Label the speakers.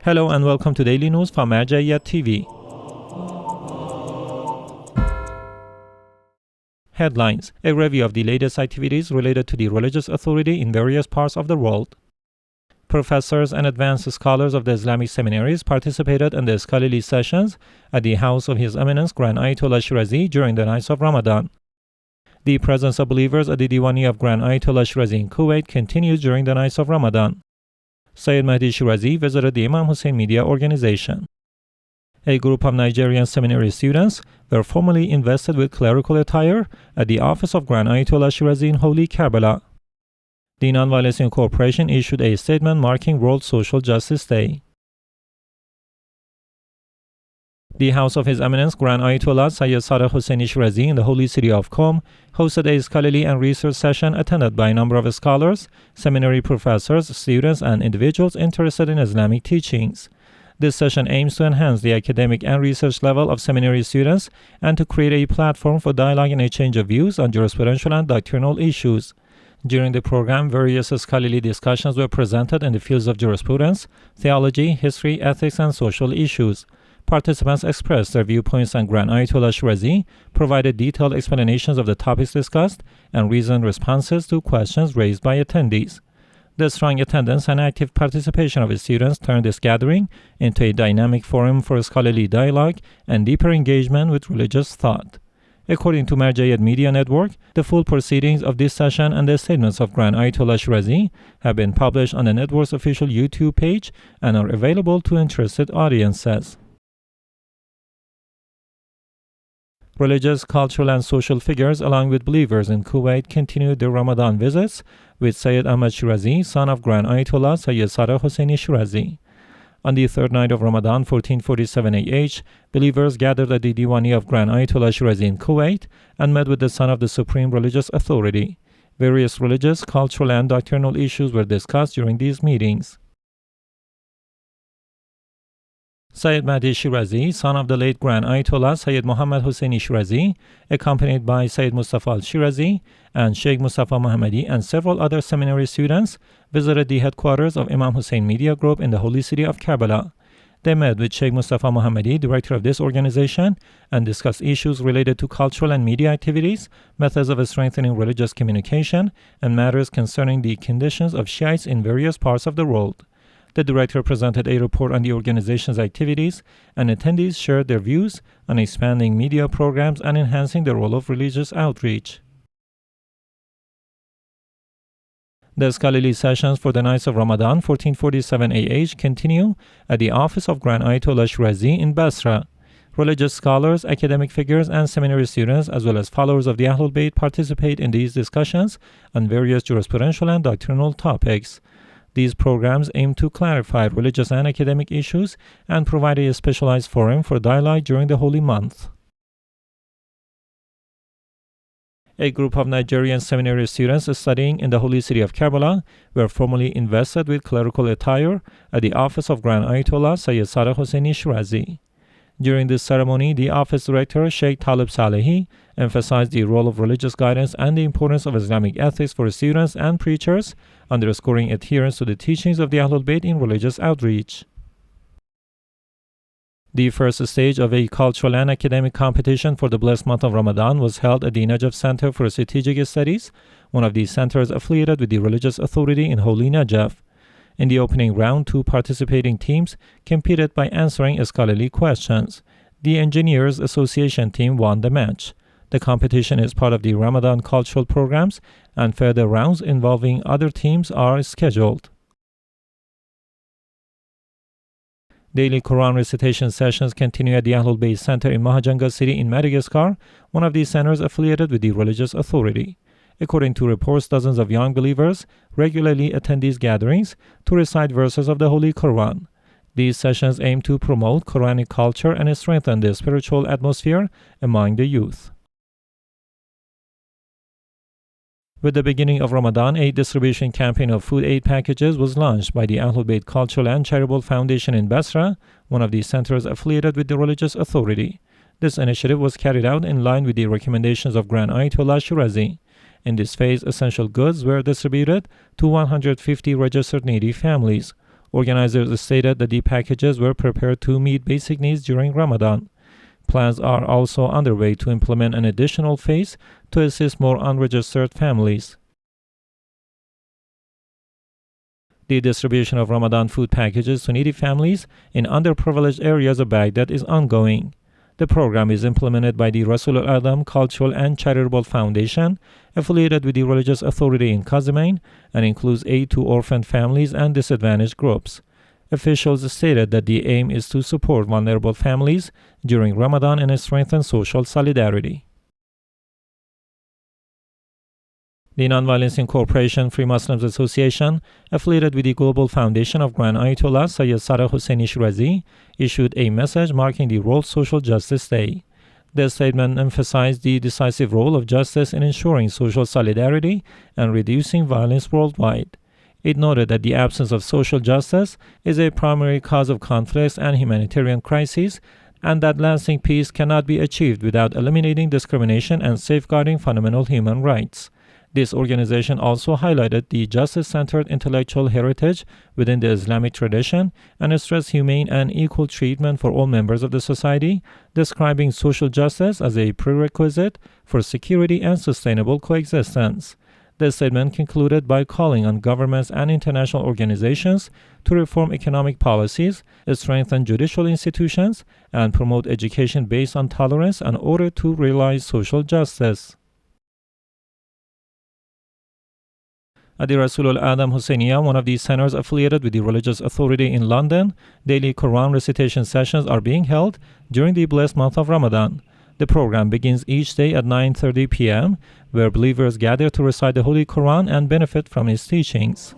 Speaker 1: Hello and welcome to Daily News from Al-Bayt TV. Headlines: a review of the latest activities related to the religious authority in various parts of the world. Professors and advanced scholars of the Islamic seminaries participated in the scholarly sessions at the house of His Eminence Grand Ayatollah Shirazi during the nights of Ramadan. The presence of believers at the Diwani of Grand Ayatollah Shirazi in Kuwait continues during the nights of Ramadan. Sayyid Mahdi Shirazi visited the Imam Hussein Media Organization. A group of Nigerian seminary students were formally invested with clerical attire at the office of Grand Ayatollah Shirazi in Holy Karbala. The Nonviolence Incorporation issued a statement marking World Social Justice Day. The house of His Eminence Grand Ayatollah Sayyid Hussein Shirazi in the holy city of Qom hosted a scholarly and research session attended by a number of scholars, seminary professors, students, and individuals interested in Islamic teachings. This session aims to enhance the academic and research level of seminary students and to create a platform for dialogue and exchange of views on jurisprudential and doctrinal issues. During the program, various scholarly discussions were presented in the fields of jurisprudence, theology, history, ethics, and social issues. Participants expressed their viewpoints, and Grand Ayatollah Shirazi provided detailed explanations of the topics discussed and reasoned responses to questions raised by attendees. The strong attendance and active participation of students turned this gathering into a dynamic forum for scholarly dialogue and deeper engagement with religious thought. According to Al-Bayt Media Network, the full proceedings of this session and the statements of Grand Ayatollah Shirazi have been published on the network's official YouTube page and are available to interested audiences. Religious, cultural, and social figures, along with believers in Kuwait, continued their Ramadan visits with Sayyid Ahmad Shirazi, son of Grand Ayatollah Sayyid Hussein Shirazi. On the third night of Ramadan 1447 AH, believers gathered at the Diwani of Grand Ayatollah Shirazi in Kuwait and met with the son of the Supreme Religious Authority. Various religious, cultural, and doctrinal issues were discussed during these meetings. Sayyid Mahdi Shirazi, son of the late Grand Ayatollah Sayyid Muhammad Hussein Shirazi, accompanied by Sayyid Mustafa al-Shirazi and Sheikh Mustafa Muhammadi and several other seminary students, visited the headquarters of Imam Hussein Media Group in the holy city of Karbala. They met with Sheikh Mustafa Muhammadi, director of this organization, and discussed issues related to cultural and media activities, methods of strengthening religious communication, and matters concerning the conditions of Shiites in various parts of the world. The director presented a report on the organization's activities, and attendees shared their views on expanding media programs and enhancing the role of religious outreach. The scholarly sessions for the nights of Ramadan 1447 AH continue at the office of Grand Ayatollah Shirazi in Basra. Religious scholars, academic figures, and seminary students, as well as followers of the al-Bayt, participate in these discussions on various jurisprudential and doctrinal topics. These programs aim to clarify religious and academic issues and provide a specialized forum for dialogue during the holy month. A group of Nigerian seminary students studying in the holy city of Karbala were formally invested with clerical attire at the office of Grand Ayatollah Sayyid Hussein Shirazi. During this ceremony, the office director, Sheikh Talib Salehi, emphasized the role of religious guidance and the importance of Islamic ethics for students and preachers, underscoring adherence to the teachings of the al-Bayt in religious outreach. The first stage of a cultural and academic competition for the blessed month of Ramadan was held at the Najaf Center for Strategic Studies, one of the centers affiliated with the religious authority in Holy Najaf. In the opening round, two participating teams competed by answering scholarly questions. The Engineers Association team won the match. The competition is part of the Ramadan cultural programs, and further rounds involving other teams are scheduled. Daily Quran recitation sessions continue at the Al-Bayt Center in Mahajanga city in Madagascar, one of the centers affiliated with the religious authority. According to reports, dozens of young believers regularly attend these gatherings to recite verses of the Holy Quran. These sessions aim to promote Quranic culture and strengthen the spiritual atmosphere among the youth. With the beginning of Ramadan, a distribution campaign of food aid packages was launched by the Al-Bayt Cultural and Charitable Foundation in Basra, one of the centers affiliated with the religious authority. This initiative was carried out in line with the recommendations of Grand Ayatollah Shirazi. In this phase, essential goods were distributed to 150 registered needy families. Organizers stated that the packages were prepared to meet basic needs during Ramadan. Plans are also underway to implement an additional phase to assist more unregistered families. The distribution of Ramadan food packages to needy families in underprivileged areas of Baghdad is ongoing. The program is implemented by the Rasul al-Adam Cultural and Charitable Foundation, affiliated with the religious authority in Kazimain, and includes aid to orphan families and disadvantaged groups. Officials stated that the aim is to support vulnerable families during Ramadan and strengthen social solidarity. The Nonviolence Incorporation Free Muslims Association, affiliated with the Global Foundation of Grand Ayatollah Sayyid Shirazi, issued a message marking the World Social Justice Day. The statement emphasized the decisive role of justice in ensuring social solidarity and reducing violence worldwide. It noted that the absence of social justice is a primary cause of conflicts and humanitarian crises, and that lasting peace cannot be achieved without eliminating discrimination and safeguarding fundamental human rights. This organization also highlighted the justice-centered intellectual heritage within the Islamic tradition and stressed humane and equal treatment for all members of the society, describing social justice as a prerequisite for security and sustainable coexistence. The statement concluded by calling on governments and international organizations to reform economic policies, strengthen judicial institutions, and promote education based on tolerance in order to realize social justice. At the Rasul al-Adam Hussainiyah, one of the centers affiliated with the religious authority in London, daily Quran recitation sessions are being held during the blessed month of Ramadan. The program begins each day at 9:30 p.m., where believers gather to recite the Holy Quran and benefit from its teachings.